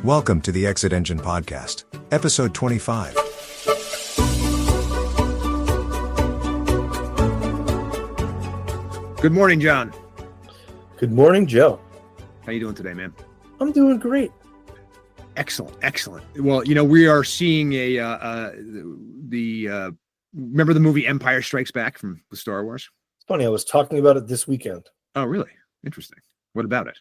Welcome to the Exit Engine Podcast, episode 25. Good morning, John. Good morning, Joe. How you doing today, man? I'm doing great. Excellent. Well, we are seeing remember the movie Empire Strikes Back from the Star Wars? It's funny, I was talking about it this weekend. Oh, really? Interesting. What about it?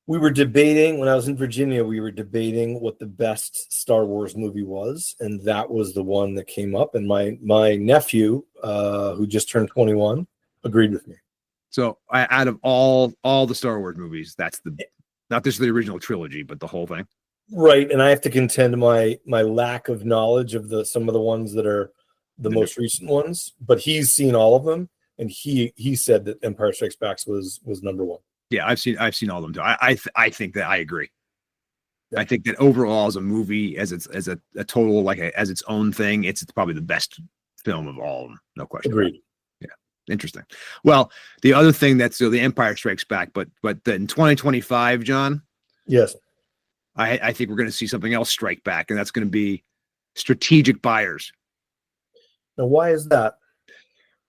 We were debating, when I was in Virginia, we were debating what the best Star Wars movie was, and that was the one that came up, and my nephew, who just turned 21, agreed with me. So out of all the Star Wars movies, that's not just the original trilogy, but the whole thing. Right, and I have to contend my lack of knowledge of some of the ones that are the most recent ones, but he's seen all of them, and he said that Empire Strikes Back was number one. Yeah, I've seen all of them too. I think that I agree. Yeah. I think that overall, as a movie, as a total, as its own thing, it's probably the best film of all of them. No question. Agreed. Yeah, interesting. Well, the other thing that's the Empire Strikes Back, but in 2025, John. Yes. I think we're going to see something else strike back, and that's going to be strategic buyers. Now, why is that?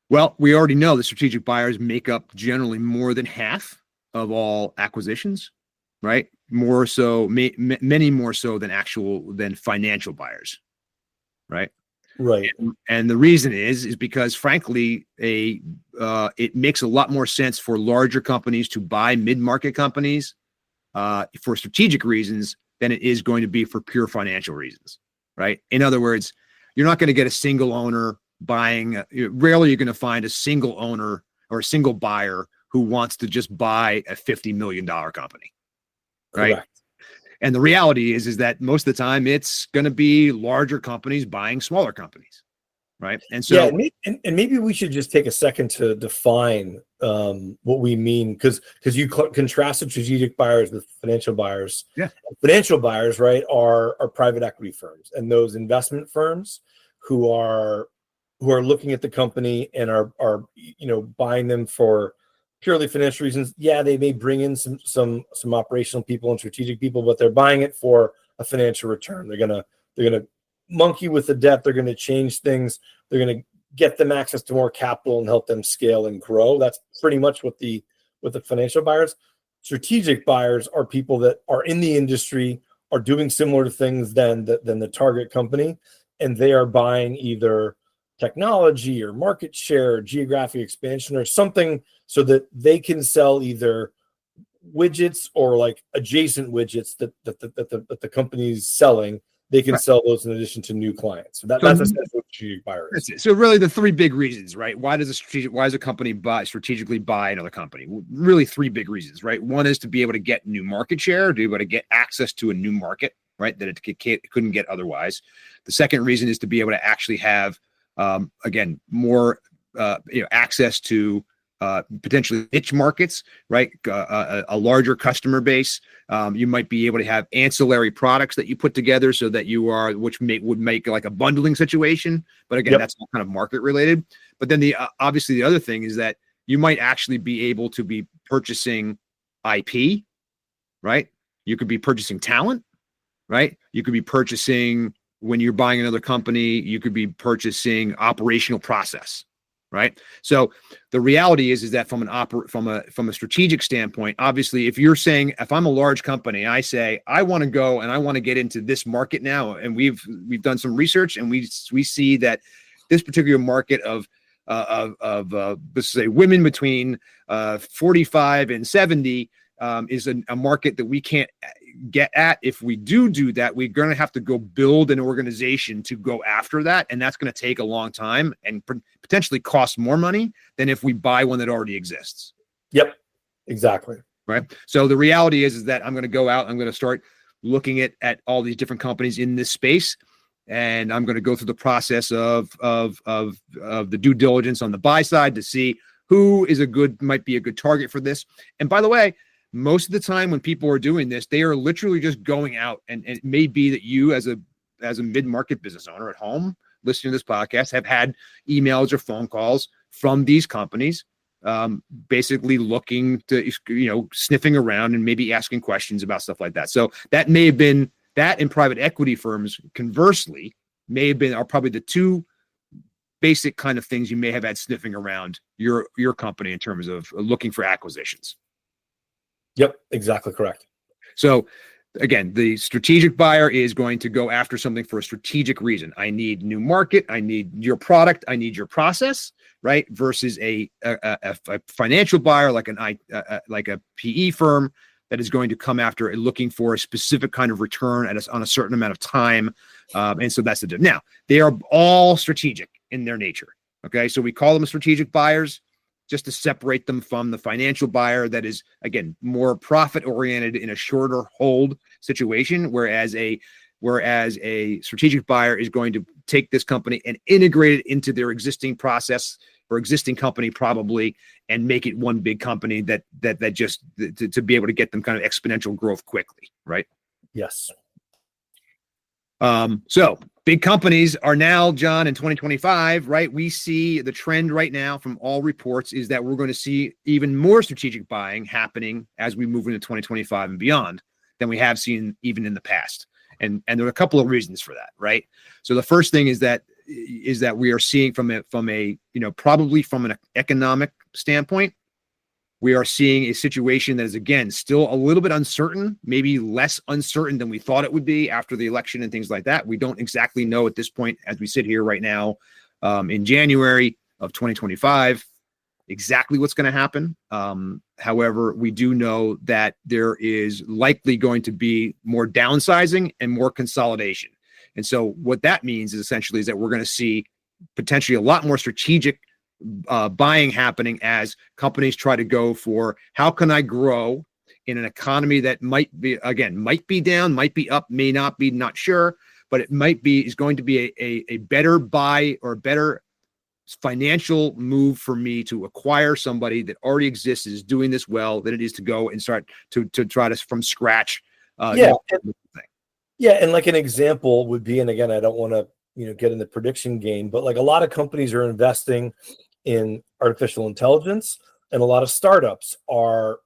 Well, we already know that strategic buyers make up generally more than half of all acquisitions, right? More so, many more so than financial buyers, right? Right. And the reason is because, frankly, it makes a lot more sense for larger companies to buy mid-market companies for strategic reasons than it is going to be for pure financial reasons, right? In other words, you're not going to get a single owner buying. Rarely you're going to find a single owner or a single buyer who wants to just buy a $50 million company, right? Correct. And the reality is that most of the time it's going to be larger companies buying smaller companies, right? And so, yeah, and maybe we should just take a second to define what we mean, because you contrasted strategic buyers with financial buyers. Yeah, financial buyers, right, are private equity firms, and those investment firms who are looking at the company and are buying them for purely financial reasons. Yeah, they may bring in some operational people and strategic people, but they're buying it for a financial return. They're gonna monkey with the debt. They're gonna change things. They're gonna get them access to more capital and help them scale and grow. That's pretty much what the financial buyers. Strategic buyers are people that are in the industry, are doing similar things than the target company, and they are buying either technology or market share or geographic expansion or something so that they can sell either widgets or like adjacent widgets that the company's selling. They can sell those in addition to new clients. So that's essentially what strategic buyer is. So really the three big reasons, right? Why does a company strategically buy another company? Well, really three big reasons, right? One is to be able to get new market share, to be able to get access to a new market, right? That it couldn't get otherwise. The second reason is to be able to actually have again, more access to potentially niche markets, right? A larger customer base. You might be able to have ancillary products that you put together so that which would make like a bundling situation. But again, that's all kind of market related. But then obviously the other thing is that you might actually be able to be purchasing IP, right? You could be purchasing talent, right? You could be purchasing. When you're buying another company, you could be purchasing operational process, right? So the reality is that from a strategic standpoint, obviously, if I'm a large company, and I say I want to go and I want to get into this market now, and we've done some research and we see that this particular market of let's say women between 45 and 70 is a market that we can't get at. If we do that, we're going to have to go build an organization to go after that, and that's going to take a long time and potentially cost more money than if we buy one that already exists. Yep, exactly. Right. So the reality is that I'm going to go out. I'm going to start looking at all these different companies in this space, and I'm going to go through the process of the due diligence on the buy side to see who might be a good target for this. And by the way, most of the time when people are doing this, they are literally just going out, and it may be that you as a mid-market business owner at home listening to this podcast have had emails or phone calls from these companies basically looking to, sniffing around and maybe asking questions about stuff like that. So that may have been that, in private equity firms, conversely, are probably the two basic kind of things you may have had sniffing around your company in terms of looking for acquisitions. Yep, exactly correct. So again, the strategic buyer is going to go after something for a strategic reason. I need new market. I need your product. I need your process, right? Versus a financial buyer like a PE firm that is going to come after looking for a specific kind of return on a certain amount of time. And so that's the difference. Now, they are all strategic in their nature. Okay. So we call them strategic buyers just to separate them from the financial buyer that is, again, more profit oriented in a shorter hold situation. Whereas a strategic buyer is going to take this company and integrate it into their existing process or existing company probably, and make it one big company that just to be able to get them kind of exponential growth quickly. Right. Yes. So big companies are now, John, in 2025, right? We see the trend right now from all reports is that we're going to see even more strategic buying happening as we move into 2025 and beyond than we have seen even in the past. And there are a couple of reasons for that, right? So the first thing is that we are seeing from a probably from an economic standpoint, we are seeing a situation that is, again, still a little bit uncertain, maybe less uncertain than we thought it would be after the election and things like that. We don't exactly know at this point, as we sit here right now in January of 2025, exactly what's going to happen. However, we do know that there is likely going to be more downsizing and more consolidation. And so what that means is essentially is that we're going to see potentially a lot more strategic buying happening as companies try to go for how can I grow in an economy that might be down, might be up, may not be, not sure, but it is going to be a better buy or a better financial move for me to acquire somebody that already exists, is doing this well, than it is to go and start to try to from scratch. Yeah. And like an example would be, and again, I don't want to, get in the prediction game, but like a lot of companies are investing in artificial intelligence, and a lot of startups are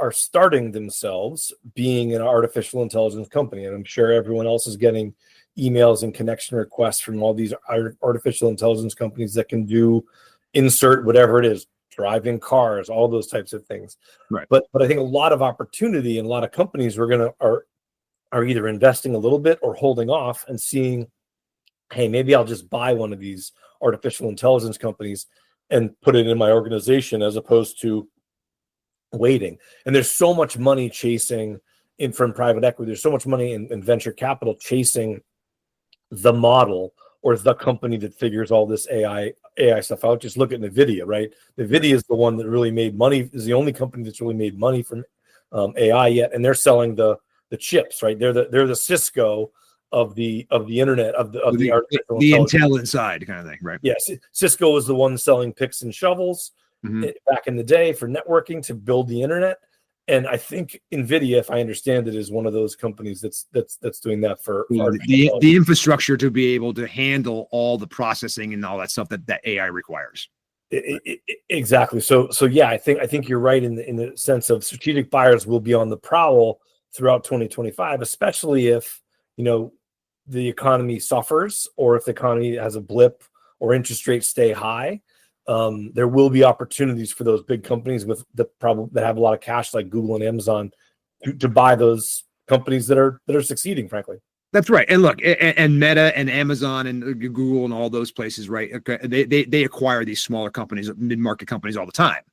starting themselves being an artificial intelligence company. And I'm sure everyone else is getting emails and connection requests from all these artificial intelligence companies that can do insert whatever it is, driving cars, all those types of things. Right. But I think a lot of opportunity and a lot of companies are either investing a little bit or holding off and seeing, hey, maybe I'll just buy one of these artificial intelligence companies and put it in my organization as opposed to waiting. And there's so much money chasing in from private equity. There's so much money in venture capital chasing the model or the company that figures all this AI stuff out. Just look at NVIDIA, right? NVIDIA is the one that really made money, is the only company that's really made money from AI yet. And they're selling the chips, right? They're the Cisco of the internet, of the artificial the Intel inside kind of thing, right? Yes. Cisco was the one selling picks and shovels back in the day for networking to build the internet. And I think NVIDIA, if I understand it, is one of those companies that's doing that for the infrastructure to be able to handle all the processing and all that stuff that AI requires. Exactly. So yeah, I think you're right in the sense of strategic buyers will be on the prowl throughout 2025, especially if the economy suffers or if the economy has a blip or interest rates stay high. There will be opportunities for those big companies with that have a lot of cash, like Google and Amazon, to buy those companies that are succeeding, frankly. That's right. And look, and Meta and Amazon and Google and all those places, right? Okay, they acquire these smaller companies, mid-market companies all the time,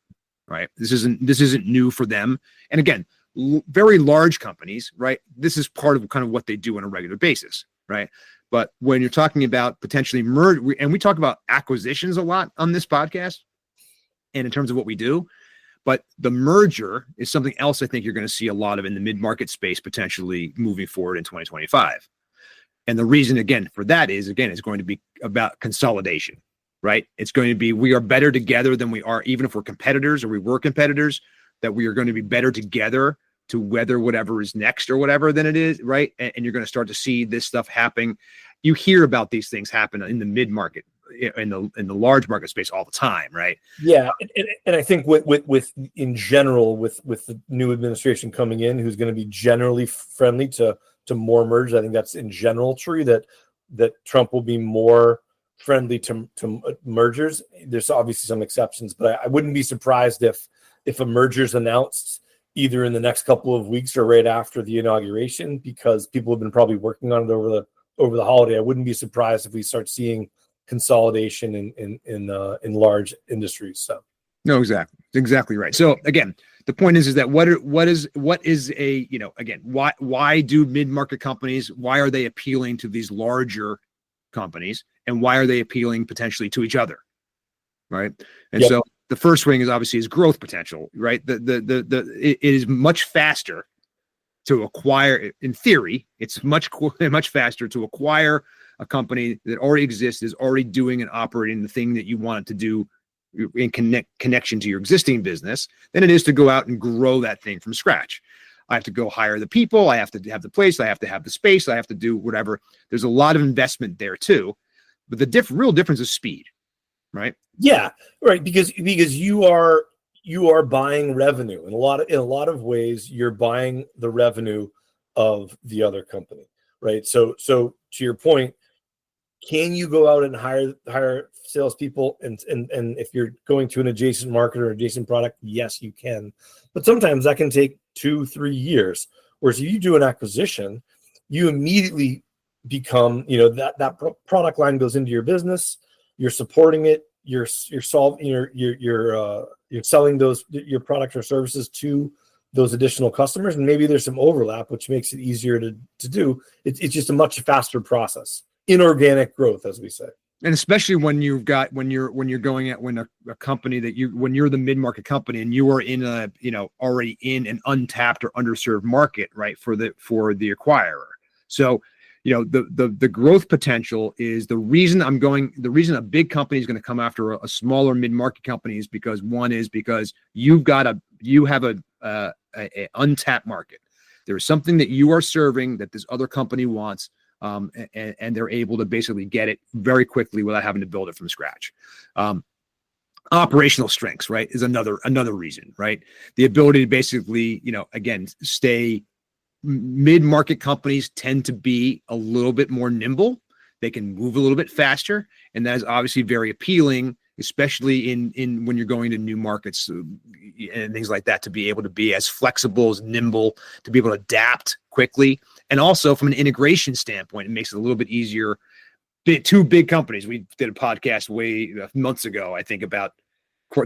right? This isn't new for them. And again, very large companies, right? This is part of kind of what they do on a regular basis, right? But when you're talking about potentially merge, and we talk about acquisitions a lot on this podcast, and in terms of what we do, but the merger is something else I think you're going to see a lot of in the mid-market space potentially moving forward in 2025. And the reason, again, for that is, again, it's going to be about consolidation, right? It's going to be, we are better together than we are, even if we're competitors or we were competitors, that we are going to be better together to weather whatever is next or whatever than it is, right? And you're going to start to see this stuff happening. You hear about these things happen in the mid-market in the large market space all the time, right? Yeah, and I think with in general with the new administration coming in, who's going to be generally friendly to more mergers. I think that's in general true that Trump will be more friendly to mergers. There's obviously some exceptions, but I wouldn't be surprised if a merger is announced either in the next couple of weeks or right after the inauguration, because people have been probably working on it over the holiday. I wouldn't be surprised if we start seeing consolidation in large industries. So no, exactly right. So again, the point is that what is a, again, why do mid-market companies, why are they appealing to these larger companies, and why are they appealing potentially to each other, right? And Yep. so the first ring is obviously is growth potential, right? It is much faster to acquire, in theory, it's much faster to acquire a company that already exists, is already doing and operating the thing that you want it to do in connection to your existing business, than it is to go out and grow that thing from scratch. I have to go hire the people. I have to have the place. I have to have the space. I have to do whatever. There's a lot of investment there too. But the real difference is speed, right? Yeah, right. Because you are buying revenue in a lot of ways. You're buying the revenue of the other company, right? So to your point, can you go out and hire salespeople? And if you're going to an adjacent market or adjacent product, yes, you can. But sometimes that can take 2-3 years. Whereas if you do an acquisition, you immediately become, that product line goes into your business. You're supporting it. You're solving. You're selling your products or services to those additional customers, and maybe there's some overlap, which makes it easier to do. It's just a much faster process. Inorganic growth, as we say. And especially when you're going at a company when you're the mid-market company and you are in already in an untapped or underserved market, right, for the acquirer. So the growth potential is the reason a big company is going to come after a smaller mid-market company is because you have a untapped market. There is something that you are serving that this other company wants. And they're able to basically get it very quickly without having to build it from scratch. Operational strengths, right, is another reason, right? The ability to basically, again, stay. Mid-market companies tend to be a little bit more nimble. They can move a little bit faster, and that is obviously very appealing, especially in when you're going to new markets and things like that, to be able to be as flexible, as nimble, to be able to adapt quickly. And also from an integration standpoint, it makes it a little bit easier. Two big companies. We did a podcast months ago, I think, about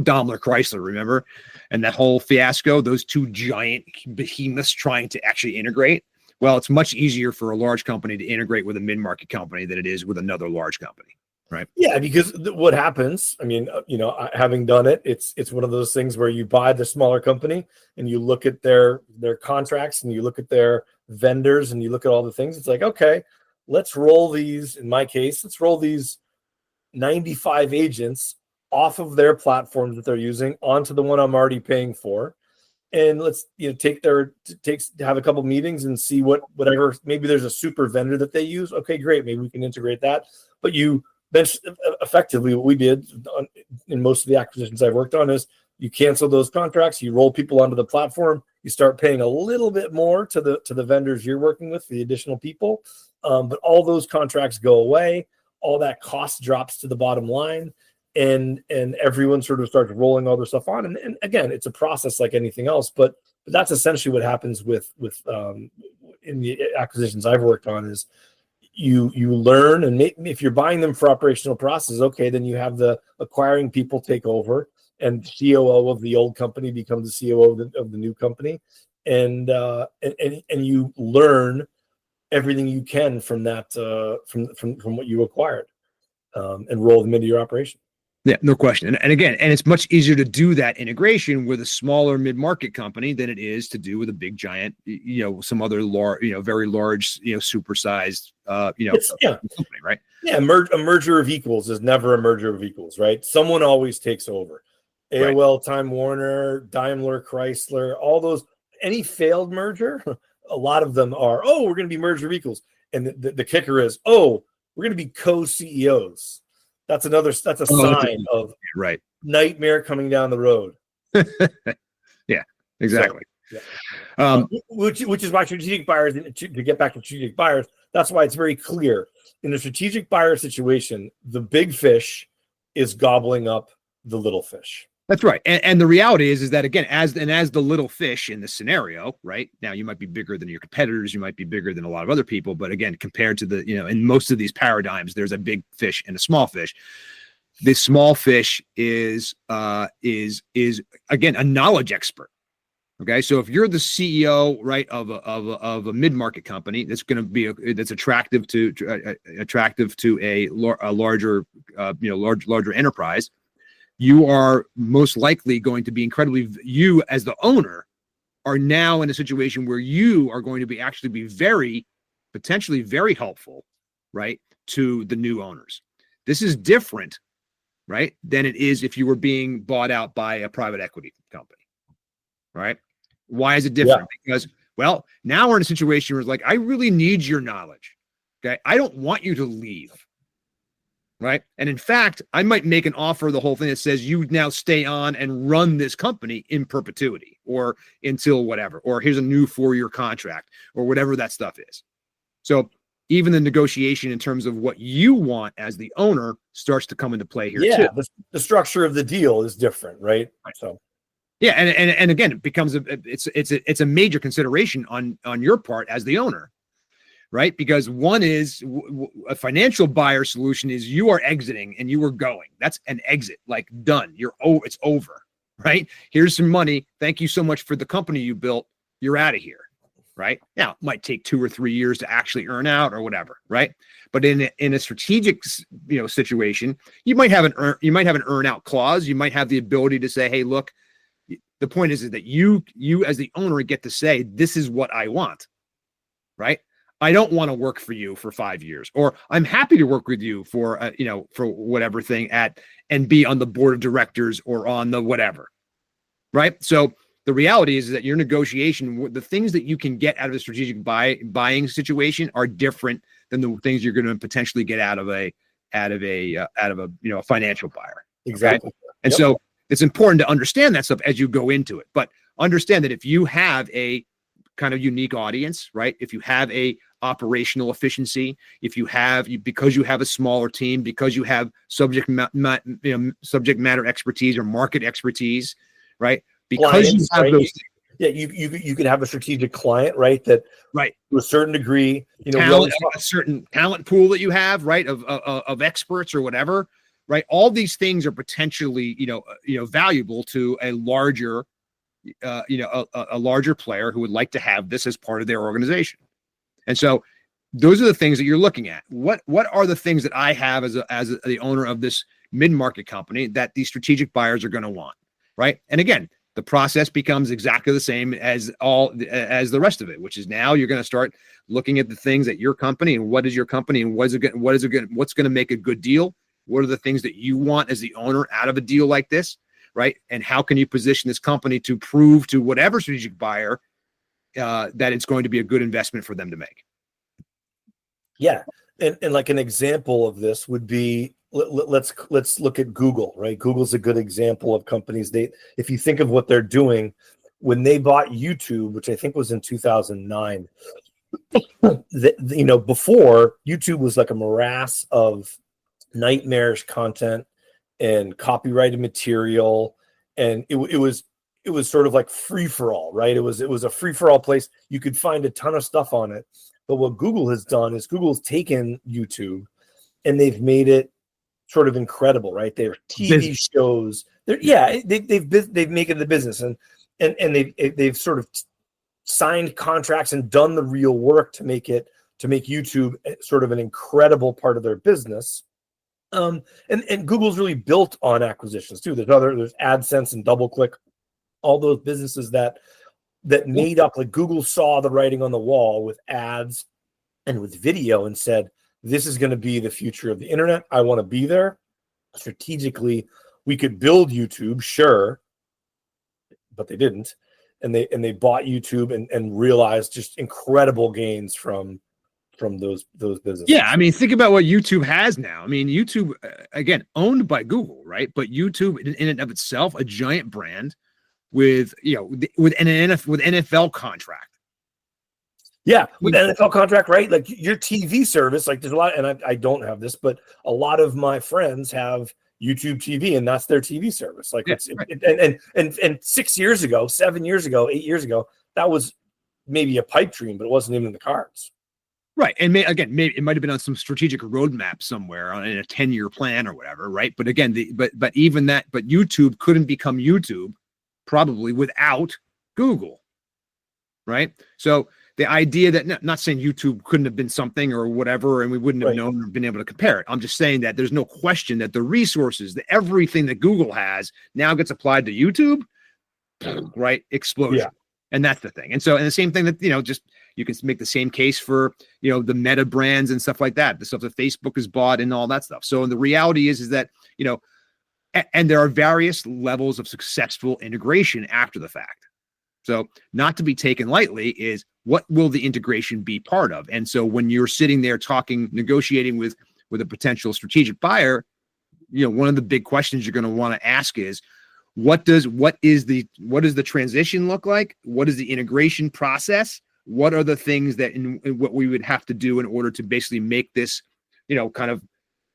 Daimler Chrysler, remember? And that whole fiasco, those two giant behemoths trying to actually integrate. Well, it's much easier for a large company to integrate with a mid-market company than it is with another large company. Right. Yeah, because what happens, I mean, having done it, it's one of those things where you buy the smaller company and you look at their contracts and you look at their vendors and you look at all the things. It's like, okay, let's roll these. In my case, let's roll these 95 agents off of their platforms that they're using onto the one I'm already paying for. And let's have a couple meetings and see whatever, maybe there's a super vendor that they use. Okay, great. Maybe we can integrate that. But that's effectively what we did in most of the acquisitions I've worked on is you cancel those contracts, you roll people onto the platform, you start paying a little bit more to the vendors you're working with, the additional people. But all those contracts go away. All that cost drops to the bottom line. And everyone sort of starts rolling all their stuff on. And again, it's a process like anything else, but that's essentially what happens with in the acquisitions I've worked on is you learn, and if you're buying them for operational processes, okay, then you have the acquiring people take over, and COO of the old company becomes the COO of the new company, and you learn everything you can from that from what you acquired, and roll them into your operation. Yeah, no question. And again, it's much easier to do that integration with a smaller mid-market company than it is to do with a big giant, some other large, very large, supersized, company, right? Yeah, a merger of equals is never a merger of equals, right? Someone always takes over. AOL, right. Time Warner, Daimler, Chrysler, all those, any failed merger, a lot of them are, we're going to be merger of equals. And the kicker is, we're going to be co-CEOs. That's a sign of right. nightmare coming down the road. Yeah, exactly. So, yeah. Which is why strategic buyers, to get back to strategic buyers, that's why it's very clear in a strategic buyer situation, the big fish is gobbling up the little fish. That's right. And the reality is that, again, as the little fish in the scenario, right now, you might be bigger than your competitors. You might be bigger than a lot of other people. But again, compared to in most of these paradigms, there's a big fish and a small fish. The small fish is again, a knowledge expert. Okay. So if you're the CEO, right, of a mid-market company, that's going to be that's attractive to a larger, larger enterprise, you are most likely going to be you as the owner are now in a situation where you are going to be potentially very helpful, right, to the new owners. This is different, right, than it is if you were being bought out by a private equity company, right? Why is it different? Yeah. Because, well, now we're in a situation where it's like, I really need your knowledge. Okay. I don't want you to leave. Right. And in fact, I might make an offer, the whole thing that says you now stay on and run this company in perpetuity or until whatever, or here's a new 4-year contract or whatever that stuff is. So even the negotiation in terms of what you want as the owner starts to come into play here. Yeah. Too. The structure of the deal is different. Right. So. Yeah. And again, it becomes it's a major consideration on your part as the owner. Right? Because one is a financial buyer solution is you are exiting and you are going. That's an exit, like done. It's over, right? Here's some money. Thank you so much for the company you built. You're out of here, right? Now, it might take 2 or 3 years to actually earn out or whatever, right? But in a strategic, situation, you might have an earn out clause. You might have the ability to say, hey, look, the point is that you as the owner get to say, this is what I want, right? I don't want to work for you for 5 years, or I'm happy to work with you for, for whatever thing and be on the board of directors or on the whatever. Right. So the reality is that your negotiation, the things that you can get out of a strategic buying situation are different than the things you're going to potentially get out of a financial buyer. Exactly. Okay? And so it's important to understand that stuff as you go into it, but understand that if you have a kind of unique audience, right? If you have a operational efficiency, because you have a smaller team, because you have subject matter expertise or market expertise, right? Because clients, you have those. Yeah, you could have a strategic client, right? That right to a certain degree, a certain talent pool that you have, right? Of experts or whatever, right? All these things are potentially, valuable to a larger. A larger player who would like to have this as part of their organization. And so those are the things that you're looking at. What are the things that I have as the owner of this mid-market company that these strategic buyers are going to want, right? And again, the process becomes exactly the same as the rest of it, which is now you're going to start looking at the things at your company and what is your company and what's going to make a good deal? What are the things that you want as the owner out of a deal like this? Right. And how can you position this company to prove to whatever strategic buyer that it's going to be a good investment for them to make? Yeah. And like an example of this would be, let's look at Google, right? Google's a good example of companies. If you think of what they're doing, when they bought YouTube, which I think was in 2009, before YouTube was like a morass of nightmarish content and copyrighted material, and it was sort of like free for all, right? It was a free for all place. You could find a ton of stuff on it. But what Google has done is Google's taken YouTube and they've made it sort of incredible, right? Their TV shows, they've made it the business, and they've sort of signed contracts and done the real work to make YouTube sort of an incredible part of their business. And Google's really built on acquisitions too. There's AdSense and DoubleClick, all those businesses that made up, like Google saw the writing on the wall with ads and with video and said, this is going to be the future of the internet. I want to be there. Strategically, we could build YouTube, sure, but they didn't. And they bought YouTube and realized just incredible gains from those businesses. Yeah, I mean, think about what YouTube has now. I mean, YouTube again owned by Google, right? But YouTube in and of itself, a giant brand with with an NFL contract. Yeah, with NFL contract, right? Like your TV service, like there's a lot, and I don't have this, but a lot of my friends have YouTube TV, and that's their TV service. Like and 6 years ago, 7 years ago, 8 years ago, that was maybe a pipe dream, but it wasn't even in the cards. Right. And maybe it might have been on some strategic roadmap somewhere in a 10-year plan or whatever. Right. But again, but YouTube couldn't become YouTube probably without Google. Right. So the idea that not saying YouTube couldn't have been something or whatever, and we wouldn't have known or been able to compare it. I'm just saying that there's no question that the resources, everything that Google has now gets applied to YouTube. Right. Explosion. Yeah. And that's the thing. And the same thing that, just you can make the same case for, the Meta brands and stuff like that, the stuff that Facebook has bought and all that stuff. So the reality is that, and there are various levels of successful integration after the fact. So not to be taken lightly is what will the integration be part of? And so when you're sitting there negotiating with a potential strategic buyer, one of the big questions you're going to want to ask is, what does the transition look like? What is the integration process? What are the things that what we would have to do in order to basically make this, kind of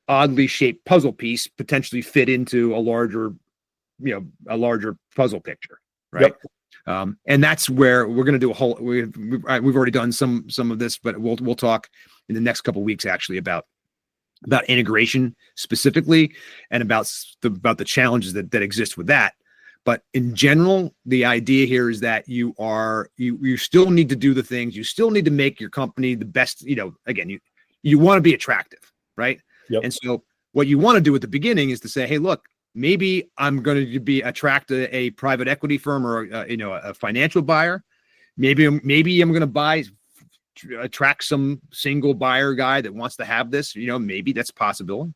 oddly shaped puzzle piece potentially fit into a larger puzzle picture, right? Yep. And that's where we're going to do we've already done some of this, but we'll talk in the next couple of weeks actually about integration specifically and about the challenges that exist with that. But in general, the idea here is that you still need to do the things, you still need to make your company the best, again, you want to be attractive, right? Yep. And so what you want to do at the beginning is to say, hey, look, maybe I'm going to attract a private equity firm or a financial buyer. Maybe I'm going to attract some single buyer guy that wants to have this, maybe that's a possibility.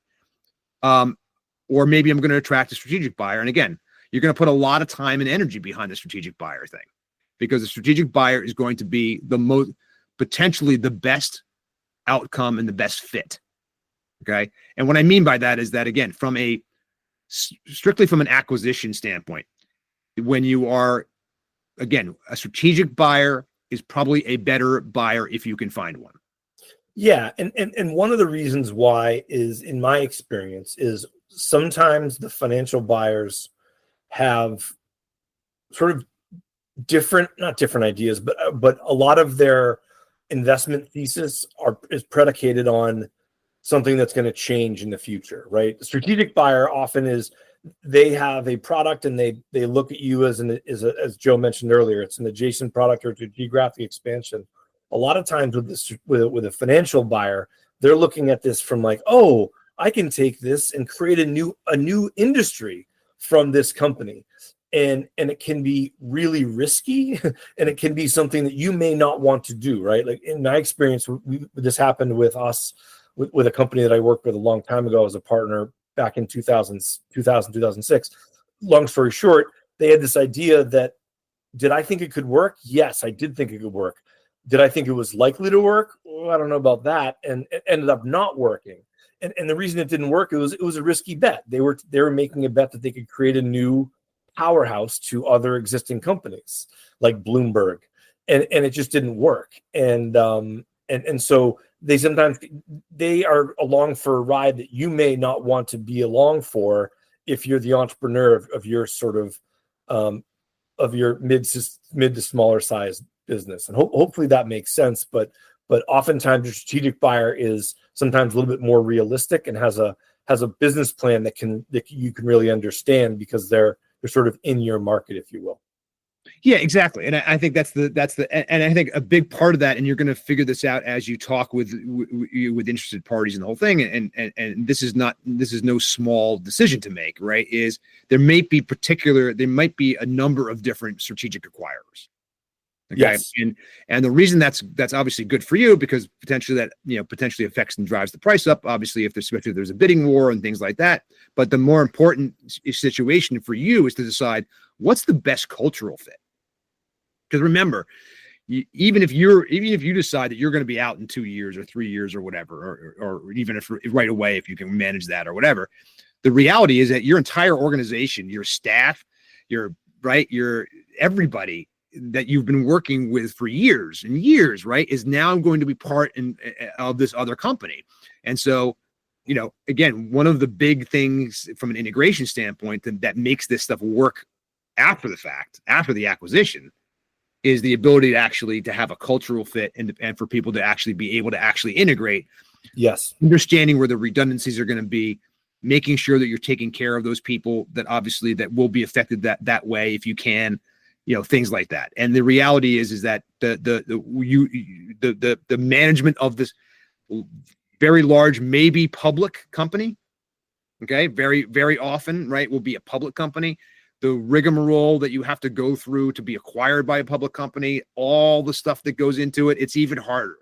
Or maybe I'm going to attract a strategic buyer. And again, you're going to put a lot of time and energy behind the strategic buyer thing, because the strategic buyer is going to be potentially the best outcome and the best fit. Okay. And what I mean by that is that, again, strictly from an acquisition standpoint, when you are, again, a strategic buyer is probably a better buyer if you can find one. Yeah. And one of the reasons why is, in my experience, is sometimes the financial buyers have sort of not different ideas, but a lot of their investment thesis is predicated on something that's going to change in the future, right? The strategic buyer often they have a product and they look at you as Joe mentioned earlier, it's an adjacent product or a geographic expansion. A lot of times with a financial buyer, they're looking at this from like, oh, I can take this and create a new industry from this company. And it can be really risky and it can be something that you may not want to do, right? Like in my experience, this happened with us, with a company that I worked with a long time ago as a partner back in 2006. Long story short, they had this idea that, did I think it could work? Yes, I did think it could work. Did I think it was likely to work? Well, I don't know about that. And it ended up not working. And the reason it didn't work, it was a risky bet. They were making a bet that they could create a new powerhouse to other existing companies like Bloomberg, and it just didn't work. And so they are along for a ride that you may not want to be along for if you're the entrepreneur of your sort of your mid to smaller size business. And hopefully that makes sense. But oftentimes your strategic buyer is sometimes a little bit more realistic and has a business plan that you can really understand, because they're sort of in your market, if you will. Yeah, exactly. And I think and I think a big part of that, and you're going to figure this out as you talk with interested parties and the whole thing. And this is no small decision to make, right? Is there might be a number of different strategic acquirers. Okay. Yes. And the reason that's obviously good for you, because potentially affects and drives the price up, obviously, especially if there's a bidding war and things like that. But the more important situation for you is to decide what's the best cultural fit. Because remember, even if you decide that you're going to be out in 2 years or 3 years or whatever, or even if right away, if you can manage that or whatever, the reality is that your entire organization, your staff, your everybody that you've been working with for years and years, right, is now going to be part of this other company. And so, again, one of the big things from an integration standpoint that makes this stuff work after the fact, after the acquisition, is the ability to have a cultural fit and for people to actually be able to actually integrate. Yes. Understanding where the redundancies are going to be, making sure that you're taking care of those people that obviously that will be affected that way if you can, things like that. And the reality is that the management of this very large, maybe public company, okay, very, very often, right, will be a public company. The rigmarole that you have to go through to be acquired by a public company, all the stuff that goes into it, it's even harder,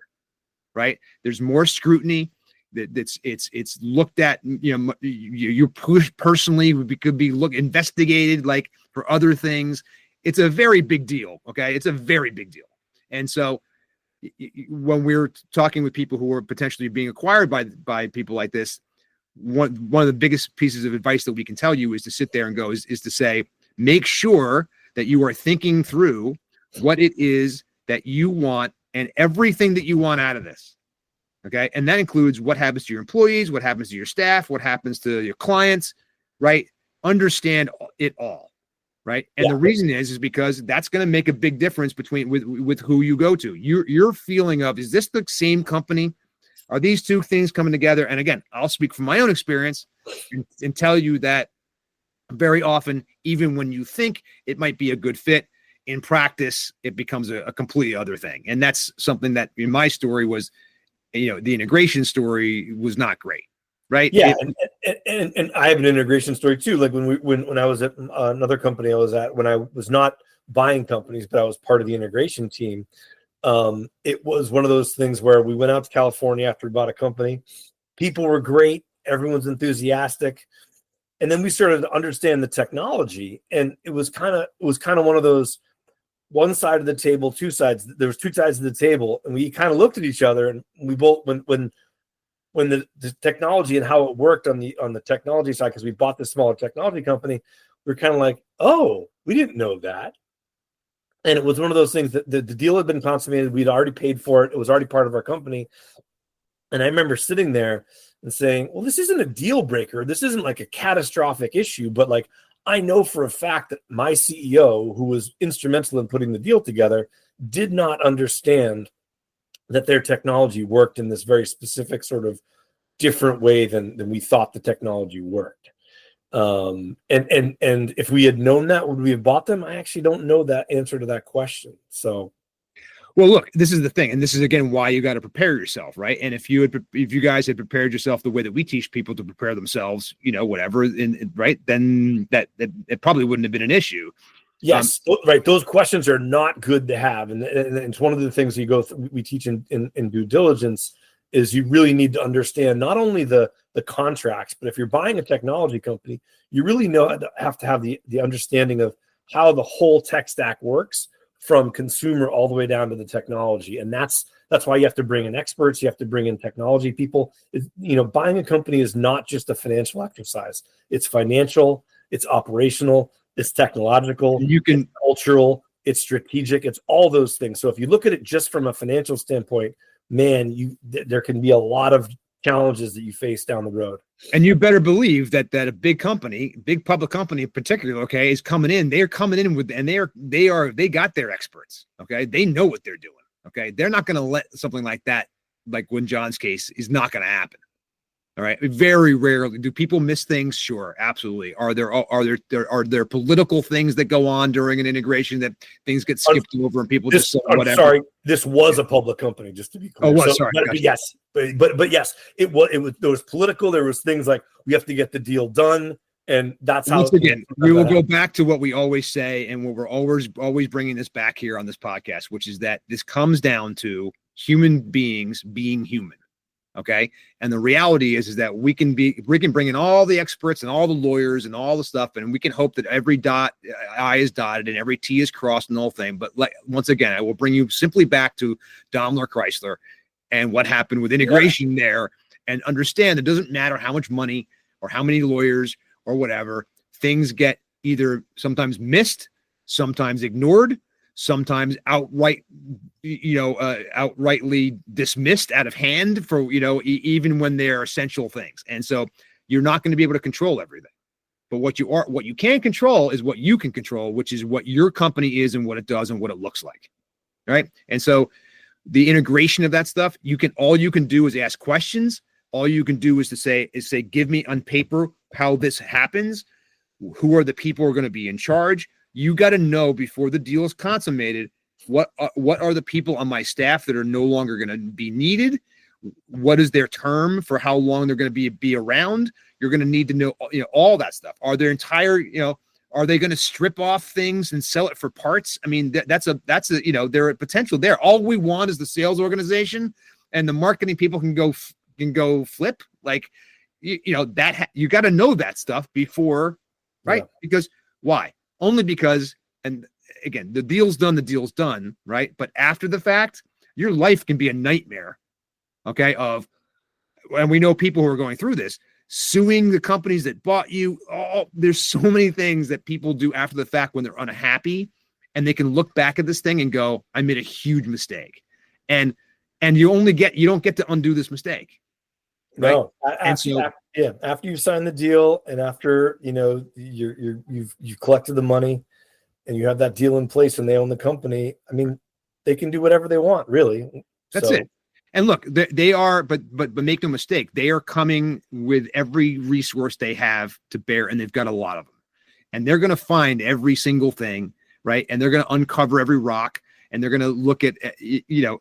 right? There's more scrutiny. It's looked at, you personally could be investigated like for other things. It's a very big deal. Okay. It's a very big deal. And so when we're talking with people who are potentially being acquired by people like this, one of the biggest pieces of advice that we can tell you is to sit there and go is to say, make sure that you are thinking through what it is that you want and everything that you want out of this. Okay. And that includes what happens to your employees, what happens to your staff, what happens to your clients, right? Understand it all. Right. And the reason is because that's going to make a big difference with who you go to. Your feeling of, is this the same company? Are these two things coming together? And again, I'll speak from my own experience and tell you that very often, even when you think it might be a good fit, in practice, it becomes a completely other thing. And that's something that in my story was, the integration story was not great. Right. Yeah. And I have an integration story too. Like when I was at another company I was at, when I was not buying companies, but I was part of the integration team. It was one of those things where we went out to California after we bought a company. People were great. Everyone's enthusiastic. And then we started to understand the technology. And it was kind of one of those one side of the table, two sides. There was two sides of the table. And we kind of looked at each other and we both, when the technology and how it worked on the technology side, because we bought this smaller technology company, we were kind of like, oh, we didn't know that. And it was one of those things that the deal had been consummated. We'd already paid for it. It was already part of our company. And I remember sitting there and saying, well, this isn't a deal breaker. This isn't like a catastrophic issue, but like, I know for a fact that my CEO, who was instrumental in putting the deal together, did not understand that their technology worked in this very specific sort of different way than we thought the technology worked. And if we had known that, would we have bought them? I actually don't know that answer to that question. So, well, look, this is the thing, and this is again why you got to prepare yourself, right? And if you guys had prepared yourself the way that we teach people to prepare themselves, whatever, right, then that it probably wouldn't have been an issue. Yes, right. Those questions are not good to have, and it's one of the things we teach in due diligence is you really need to understand not only the contracts, but if you're buying a technology company, you really have to have the understanding of how the whole tech stack works from consumer all the way down to the technology, and that's why you have to bring in experts, you have to bring in technology people. Buying a company is not just a financial exercise; it's financial, it's operational. It's technological, it's cultural, it's strategic, it's all those things. So if you look at it just from a financial standpoint, man, there can be a lot of challenges that you face down the road. And you better believe that a big company, big public company in particular, okay, is coming in. They're coming in with, and they got their experts. Okay, they know what they're doing. Okay, they're not going to let something like that, like when John's case, is not going to happen. All right. Very rarely do people miss things. Sure. Absolutely. Are there political things that go on during an integration that things get skipped over and people just say whatever? Sorry, this was a public company, just to be clear. Oh, sorry. But yes, but yes, it was. There was political. There was things like we have to get the deal done, and that's how. Once again, we will go back to what we always say, and what we're always bringing this back here on this podcast, which is that this comes down to human beings being human. Okay. And the reality is that we can bring in all the experts and all the lawyers and all the stuff, and we can hope that every I is dotted and every T is crossed and the whole thing. But once again, I will bring you simply back to Daimler Chrysler and what happened with integration there, and understand it doesn't matter how much money or how many lawyers or whatever, things get either sometimes missed, sometimes ignored, sometimes outrightly dismissed out of hand for, even when they're essential things. And so you're not going to be able to control everything. But what you can control is what you can control, which is what your company is and what it does and what it looks like. Right. And so the integration of that stuff, all you can do is ask questions. All you can do is say, give me on paper how this happens. Who are the people who are going to be in charge? You got to know before the deal is consummated, what are the people on my staff that are no longer going to be needed? What is their term for how long they're going to be around? You're going to need to know, all that stuff. Are their entire, are they going to strip off things and sell it for parts? I mean, that's a there are potential there. All we want is the sales organization, and the marketing people can go flip. Like, you got to know that stuff before, right? Yeah. Because why? Only because, and again, the deal's done, right? But after the fact, your life can be a nightmare, okay? And we know people who are going through this, suing the companies that bought you. Oh, there's so many things that people do after the fact when they're unhappy, and they can look back at this thing and go, I made a huge mistake. And you don't get to undo this mistake. Right? No, after you sign the deal and after you've collected the money and you have that deal in place and they own the company, I mean, they can do whatever they want, really. That's it. And look, they are, but make no mistake, they are coming with every resource they have to bear, and they've got a lot of them, and they're going to find every single thing, right? And they're going to uncover every rock. And they're going to look at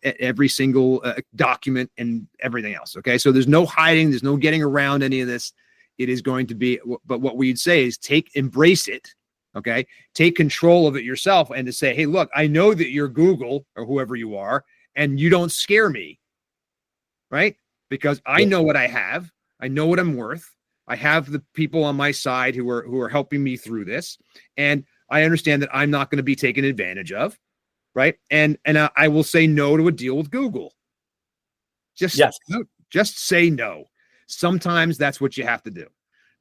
every single document and everything else. Okay. So there's no hiding. There's no getting around any of this. It is going to be, but what we'd say is embrace it. Okay. Take control of it yourself, and to say, hey, look, I know that you're Google or whoever you are, and you don't scare me. Right. Because I know what I have. I know what I'm worth. I have the people on my side who are helping me through this. And I understand that I'm not going to be taken advantage of. Right. And I will say no to a deal with Google. Just say no. Sometimes that's what you have to do.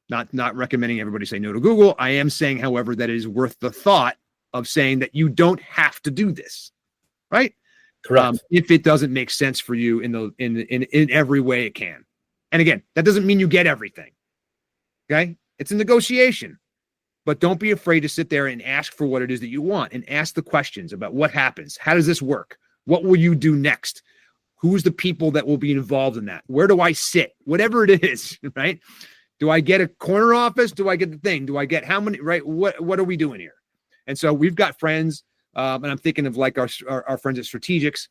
Not recommending everybody say no to Google. I am saying, however, that it is worth the thought of saying that you don't have to do this. Right. Correct. If it doesn't make sense for you in every way it can. And again, that doesn't mean you get everything. Okay. It's a negotiation. But don't be afraid to sit there and ask for what it is that you want, and ask the questions about what happens. How does this work? What will you do next? Who's the people that will be involved in that? Where do I sit? Whatever it is, right? Do I get a corner office? Do I get the thing? Do I get how many, right? What are we doing here? And so we've got friends, and I'm thinking of like our friends at Strategics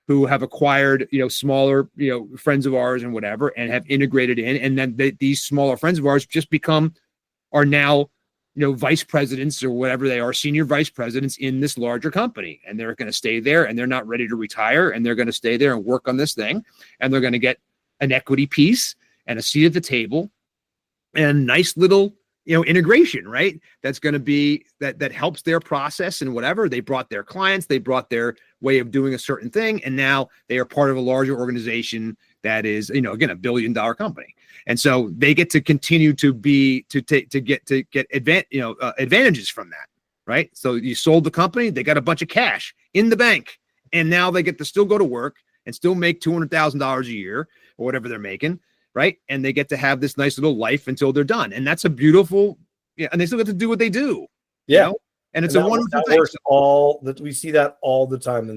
who have acquired, smaller, friends of ours and whatever, and have integrated in. And then these smaller friends of ours are now vice presidents or whatever they are, senior vice presidents in this larger company. And they're going to stay there, and they're not ready to retire, and they're going to stay there and work on this thing. And they're going to get an equity piece and a seat at the table and nice little, integration, right? That's going to be that helps their process and whatever. They brought their clients, they brought their way of doing a certain thing. And now they are part of a larger organization that is, again, $1 billion company. And so they get to continue to get advantages from that, right? So you sold the company, they got a bunch of cash in the bank, and now they get to still go to work and still make $200,000 a year or whatever they're making, right? And they get to have this nice little life until they're done. And that's a beautiful, and they still get to do what they do. Yeah. And it's a wonderful thing. We see that all the time.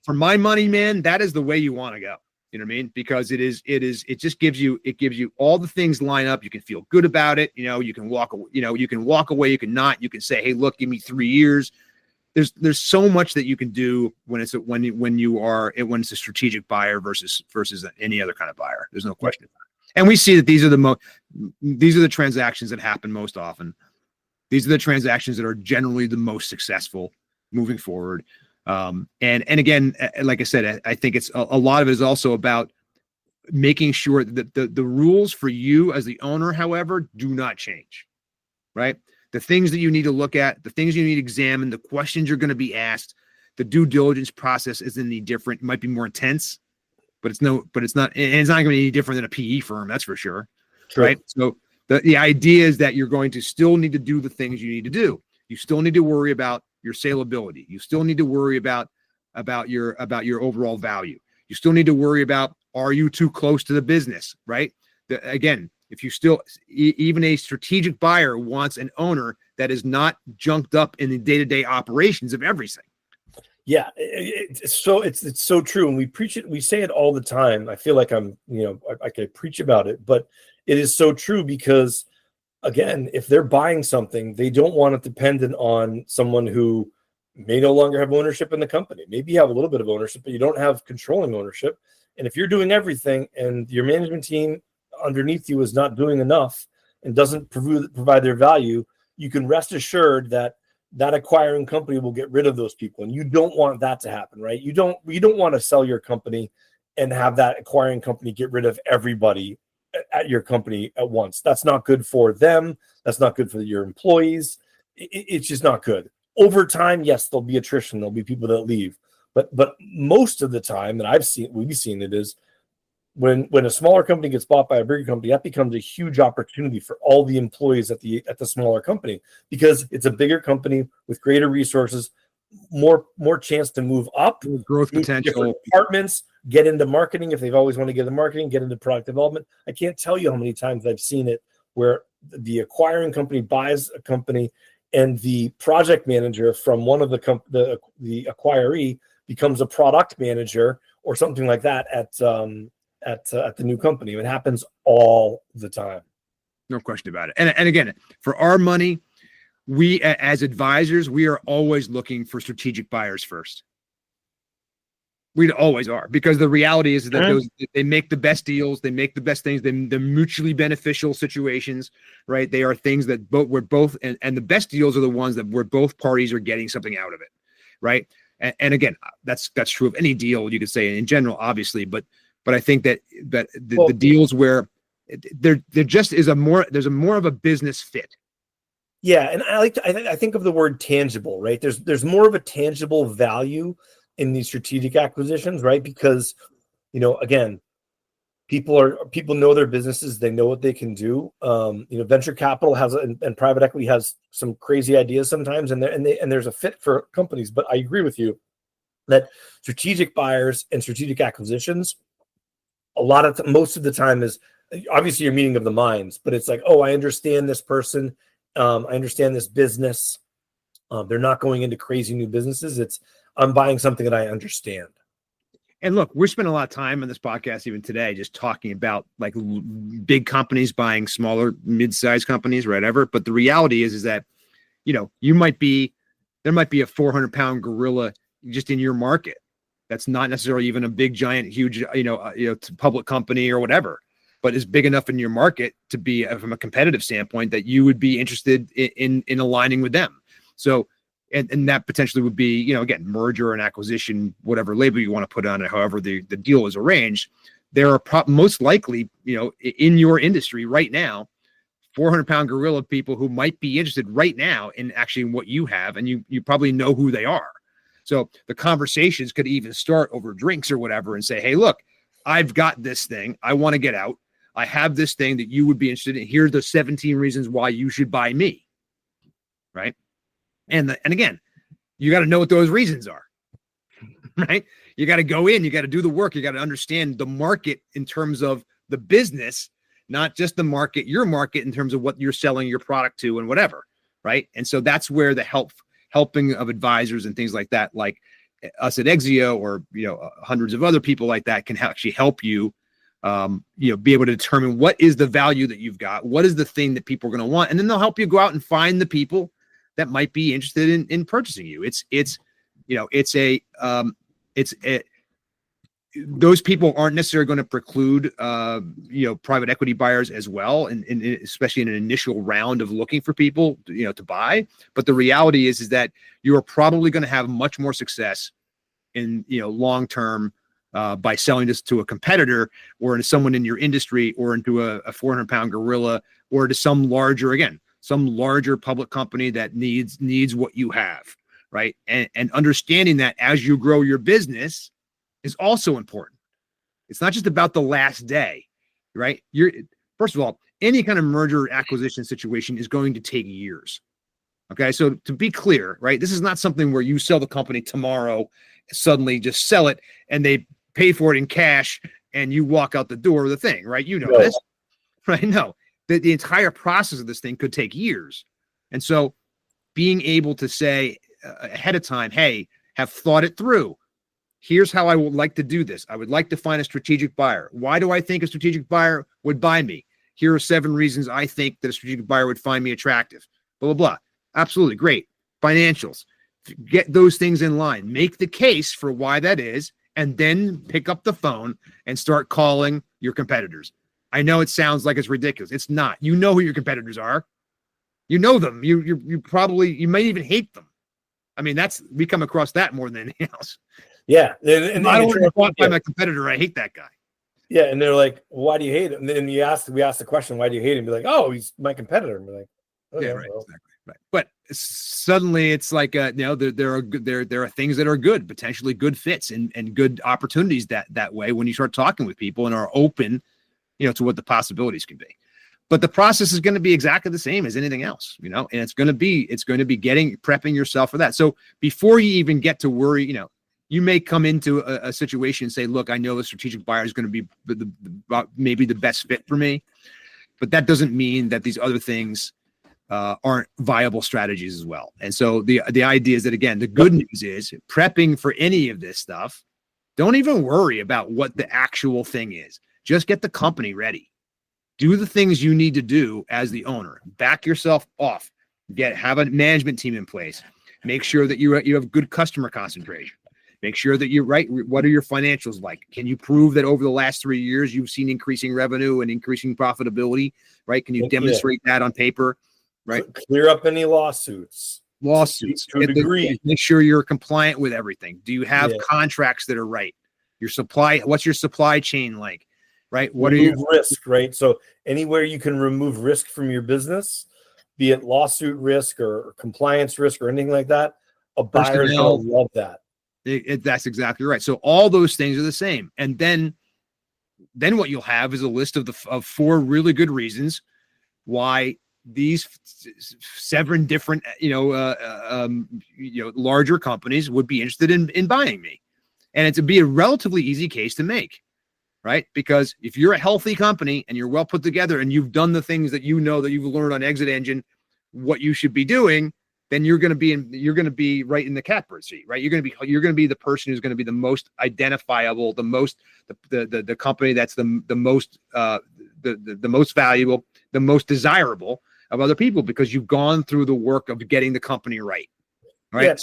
For my money, man, that is the way you want to go. You know what I mean? Because it just gives you all the things line up. You can feel good about it. You can walk away, you can not, you can say, hey, look, give me 3 years. There's so much that you can do when it's a strategic buyer versus any other kind of buyer. There's no question about it. And we see that these are the transactions that happen most often. These are the transactions that are generally the most successful moving forward. And again, like I said, I think it's a lot of it is also about making sure that the rules for you as the owner, however, do not change, right? The things that you need to look at, the things you need to examine, the questions you're going to be asked, the due diligence process isn't any different. It might be more intense, but it's not going to be any different than a PE firm. That's for sure. True. Right. So the idea is that you're going to still need to do the things you need to do. You still need to worry about your saleability. You still need to worry about your overall value. You still need to worry about, are you too close to the business? Right. Again, if you still, even a strategic buyer wants an owner that is not junked up in the day-to-day operations of everything. Yeah, it's so true, and we preach it. We say it all the time. I feel like I could preach about it, but it is so true because, again, if they're buying something, they don't want it dependent on someone who may no longer have ownership in the company. Maybe you have a little bit of ownership, but you don't have controlling ownership. And if you're doing everything and your management team underneath you is not doing enough and doesn't provide their value, you can rest assured that acquiring company will get rid of those people, and you don't want that to happen, right? You don't want to sell your company and have that acquiring company get rid of everybody at your company at once. That's not good for them. That's not good for your employees. It's just not good. Over time, yes, there'll be attrition. There'll be people that leave, but most of the time that we've seen it is when a smaller company gets bought by a bigger company, that becomes a huge opportunity for all the employees at the smaller company, because it's a bigger company with greater resources, more chance to move up, growth potential, departments, get into marketing if they've always wanted to get into marketing, get into product development. I can't tell you how many times I've seen it where the acquiring company buys a company and the project manager from one of the acquiree becomes a product manager or something like that at the new company. It happens all the time. No question about it. And again, for our money, we as advisors, we are always looking for strategic buyers first. We always are, because the reality is that they make the best deals, they make the best things, they're mutually beneficial situations, right? They are things that we're both, and the best deals are the ones that where both parties are getting something out of it, right? And again, that's true of any deal, you could say in general, obviously, but I think that the deals where there just is there's a more of a business fit. Yeah, and I think of the word tangible, right? There's more of a tangible value in these strategic acquisitions, right? Because, again, people know their businesses, they know what they can do. Venture capital and private equity has some crazy ideas sometimes, and there's a fit for companies. But I agree with you that strategic buyers and strategic acquisitions, most of the time is obviously your meeting of the minds, but it's like, oh, I understand this person. I understand this business. They're not going into crazy new businesses. I'm buying something that I understand. And look, we're spending a lot of time on this podcast, even today, just talking about like big companies buying smaller, mid-sized companies, whatever. But the reality is that, there might be a 400-pound gorilla just in your market. That's not necessarily even a big, giant, huge, public company or whatever, but is big enough in your market to be, from a competitive standpoint, that you would be interested in aligning with them. So, and that potentially would be, again, merger and acquisition, whatever label you want to put on it, however the deal is arranged. There are most likely, in your industry right now, 400-pound gorilla people who might be interested right now in actually what you have, and you probably know who they are. So the conversations could even start over drinks or whatever and say, hey, look, I've got this thing. I want to get out. I have this thing that you would be interested in. Here's the 17 reasons why you should buy me. Right. And again, you got to know what those reasons are. Right. You got to go in, you got to do the work. You got to understand the market in terms of the business, not just the market, your market in terms of what you're selling your product to and whatever. Right. And so that's where the helping of advisors and things like that, like us at Exio or, hundreds of other people like that can actually help you, be able to determine what is the value that you've got, what is the thing that people are going to want. And then they'll help you go out and find the people that might be interested in purchasing you. Those people aren't necessarily going to preclude, private equity buyers as well. And especially in an initial round of looking for people, to buy. But the reality is that you are probably going to have much more success in, long-term by selling this to a competitor or to someone in your industry or into a 400-pound gorilla or to some larger public company that needs what you have, right? And understanding that as you grow your business is also important. It's not just about the last day, right? First of all, any kind of merger or acquisition situation is going to take years. Okay, so to be clear, right, this is not something where you sell the company tomorrow, suddenly just sell it, and they pay for it in cash, and you walk out the door with the thing, right? You know this, right? No, the entire process of this thing could take years. And so being able to say ahead of time, hey, have thought it through. Here's how I would like to do this. I would like to find a strategic buyer. Why do I think a strategic buyer would buy me? Here are 7 reasons I think that a strategic buyer would find me attractive. Blah, blah, blah. Absolutely. Great. Financials. Get those things in line. Make the case for why that is, and then pick up the phone and start calling your competitors. I know it sounds like it's ridiculous. It's not. You know who your competitors are. You know them. You might even hate them. I mean, we come across that more than anything else. Yeah. And I don't want to talk by my competitor. I hate that guy. Yeah. And they're like, why do you hate him? And then we ask the question, why do you hate him? Be like, oh, he's my competitor. And we're like, okay, yeah, right, well. Exactly. Right. But suddenly it's like, there are things that are good, potentially good fits and good opportunities that way when you start talking with people and are open, to what the possibilities can be. But the process is going to be exactly the same as anything else, and it's going to be prepping yourself for that. So before you even get to worry, you may come into a situation and say, look, I know the strategic buyer is going to be maybe the best fit for me, but that doesn't mean that these other things aren't viable strategies as well. And so the idea is that, again, the good news is prepping for any of this stuff, don't even worry about what the actual thing is. Just get the company ready. Do the things you need to do as the owner. Back yourself off. Have a management team in place. Make sure that you have good customer concentration. Make sure that you're right. What are your financials like? Can you prove that over the last 3 years you've seen increasing revenue and increasing profitability? Right? Can you demonstrate that on paper? Right. Clear up any lawsuits to a degree. Make sure you're compliant with everything. Do you have contracts that are right? What's your supply chain like? Right. What are your risk? Right. So anywhere you can remove risk from your business, be it lawsuit risk or compliance risk or anything like that, a buyer is going to love that. That's exactly right. So all those things are the same. And then what you'll have is a list of 4 really good reasons why these 7 different, larger companies would be interested in buying me. And it'd be a relatively easy case to make, right? Because if you're a healthy company and you're well put together and you've done the things that that you've learned on Exit Engine, what you should be doing, then you're going to be right in the catbird seat, right? You're going to be the person who's going to be the most identifiable, the company that's the most valuable, the most desirable of other people, because you've gone through the work of getting the company right. Right.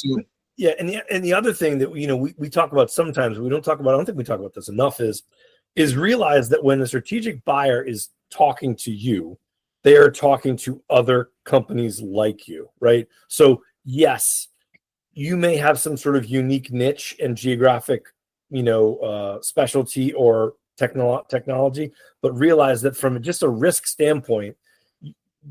Yeah. And the other thing that, we talk about sometimes, we don't talk about, I don't think we talk about this enough, is realize that when a strategic buyer is talking to you, they are talking to other companies like you, right? So yes, you may have some sort of unique niche and geographic, specialty or technology, but realize that from just a risk standpoint,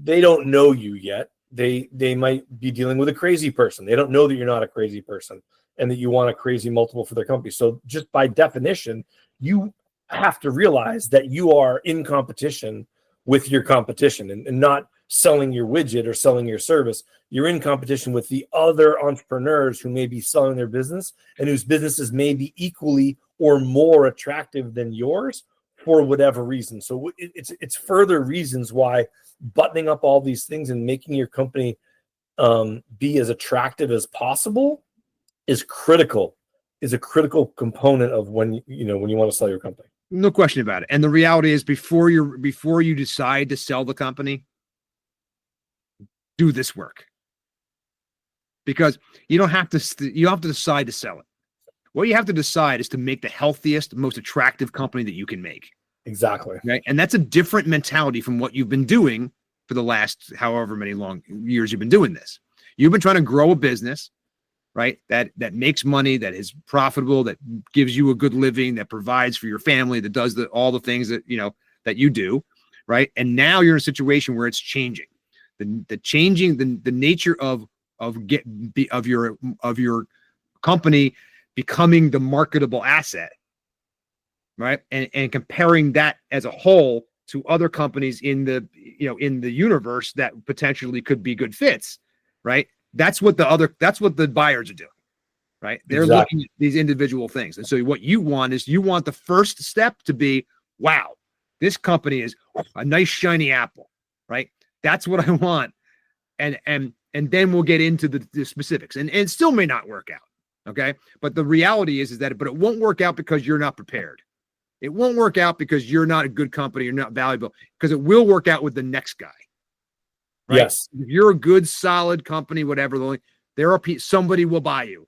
they don't know you yet. They might be dealing with a crazy person. They don't know that you're not a crazy person and that you want a crazy multiple for their company. So just by definition, you have to realize that you are in competition with your competition and not selling your widget or selling your service. You're in competition with the other entrepreneurs who may be selling their business and whose businesses may be equally or more attractive than yours for whatever reason. So it's further reasons why buttoning up all these things and making your company be as attractive as possible is a critical component of when you want to sell your company. No question about it. And the reality is, before you decide to sell the company, do this work, because you don't have to. You have to decide to sell it. What you have to decide is to make the healthiest, most attractive company that you can make. Exactly. Right. And that's a different mentality from what you've been doing for the last however many long years you've been doing this. You've been trying to grow a business right? That makes money, that is profitable, that gives you a good living, that provides for your family, that does all the things that that you do, right? And now you're in a situation where it's changing. The nature of your company becoming the marketable asset, right? And comparing that as a whole to other companies in the universe that potentially could be good fits, right? That's what the buyers are doing, right? They're Exactly. looking at these individual things. And so what you want the first step to be, wow, this company is a nice shiny apple, right? That's what I want. And then we'll get into the specifics, and it still may not work out. Okay. But the reality is that it won't work out because you're not prepared. It won't work out because you're not a good company, you're not valuable, because it will work out with the next guy. Right? Yes. If you're a good, solid company, whatever, somebody will buy you.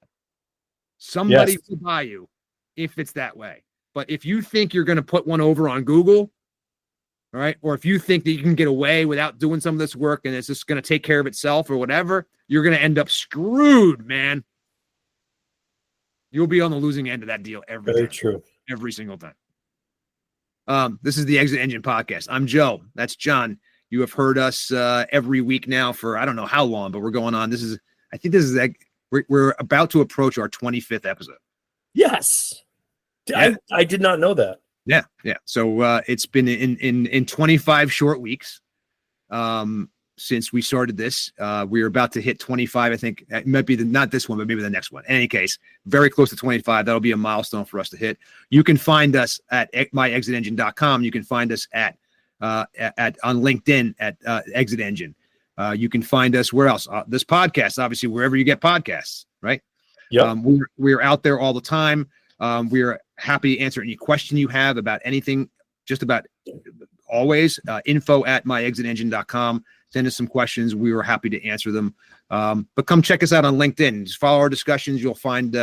Somebody will buy you if it's that way. But if you think you're going to put one over on Google, all right, or if you think that you can get away without doing some of this work and it's just going to take care of itself or whatever, you're going to end up screwed, man. You'll be on the losing end of that deal Very true. every single time. This is the Exit Engine Podcast. I'm Joe. That's John. You have heard us every week now for I don't know how long, but we're going on. We're about to approach our 25th episode. Yes. Yeah. I did not know that. Yeah. So it's been in 25 short weeks since we started this. We're about to hit 25. I think it might be not this one, but maybe the next one. In any case, very close to 25. That'll be a milestone for us to hit. You can find us at myexitengine.com. You can find us on LinkedIn at Exit Engine. You can find us where else? This podcast, obviously, wherever you get podcasts, right? Yeah. We're out there all the time. We are happy to answer any question you have about anything, just about always. Info at myexitengine.com. Send us some questions. We were happy to answer them. But come check us out on LinkedIn. Just follow our discussions. You'll find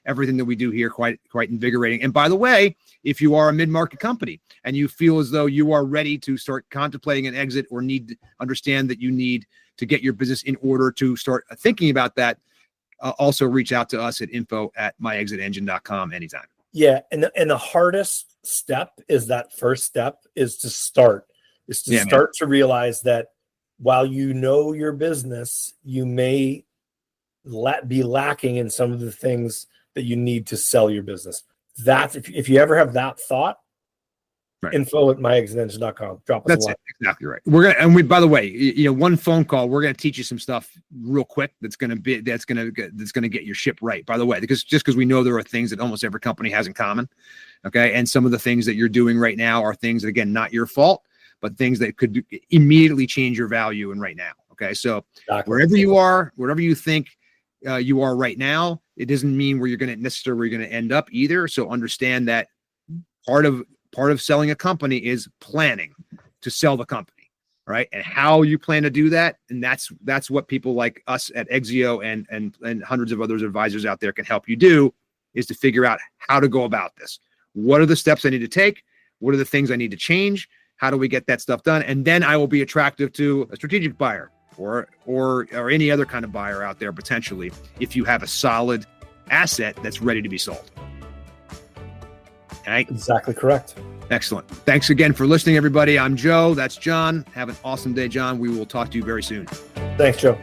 everything that we do here quite invigorating. And by the way, if you are a mid-market company and you feel as though you are ready to start contemplating an exit or need to understand that you need to get your business in order to start thinking about that, also reach out to us at info@myexitengine.com anytime. Yeah. And the hardest step is that first step is to start to realize that while you know your business, you may be lacking in some of the things that you need to sell your business. That's if you ever have that thought, right. Info at myexitengine.com. Drop us a line. That's exactly right. By the way, one phone call, we're gonna teach you some stuff real quick that's gonna get your ship right. By the way, because we know there are things that almost every company has in common. Okay, and some of the things that you're doing right now are things that, again, not your fault, but things that could immediately change your value and right now. Okay. So wherever you are, wherever you think you are right now, it doesn't mean where you're going to end up either. So understand that part of selling a company is planning to sell the company, right? And how you plan to do that. And that's what people like us at Exio and hundreds of other advisors out there can help you do, is to figure out how to go about this. What are the steps I need to take? What are the things I need to change? How do we get that stuff done? And then I will be attractive to a strategic buyer or any other kind of buyer out there potentially, if you have a solid asset that's ready to be sold. Okay? Exactly correct. Excellent. Thanks again for listening, everybody. I'm Joe. That's John. Have an awesome day, John. We will talk to you very soon. Thanks, Joe.